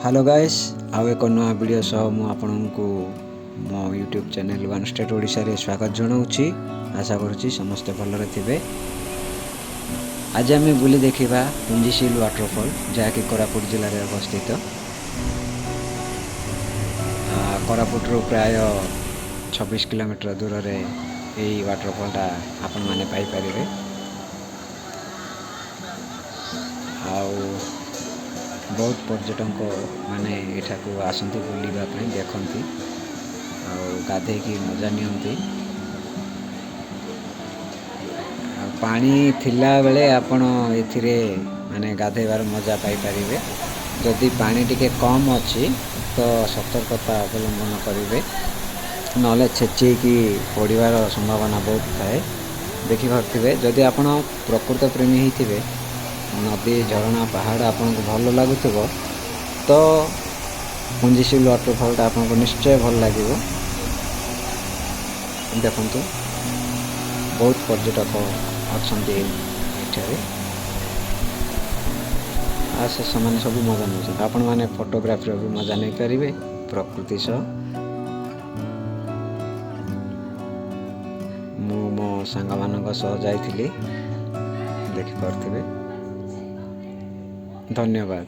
Hello guys आउ एक नया वीडियो सह मु आपनku मो YouTube channel one state Odisha रे स्वागत जनाऊँगी। आशा करुँची समस्ते भलरे थिबे। आज आम बुली देखा पुंजीशील वाटरफॉल जहाँकि कोरापुट जिले में अवस्थित। कोरापुट रू प्राय 26 किलोमीटर दूर रे यही वाटरफॉलटा आपण माने पाई परिबे। बहुत पर्यटक माने एठा को आसंती बुलिबा पई देखंती आ गाधे की मजा नियंती। पानी थिला बेले आपण एथिरे माने गाधेबार मजा पाई परिबे। जदि पानी टिके कम अछि तो सतर्कता अवलंबन करिवे, नले छेची की पड़िबार संभावना बहुत थाए। देखि पारथिबे जदि आपण प्रकृत प्रेमी हिथिबे, नदी झरणा पहाड़ आपन को भल लगुथिबो तो पुंजीशील वाटरफॉलटा आपन को निश्चय भल लागिबो। देखंतु बहुत पर्यटक अछंती एठारे आ से समान सब मजा नै आपण माने फोटोग्राफी रो भी मजा नै करिवे प्रकृति सह। मो सांगा मानक सह जाइथिली, देखि पारथिबे। धन्यवाद।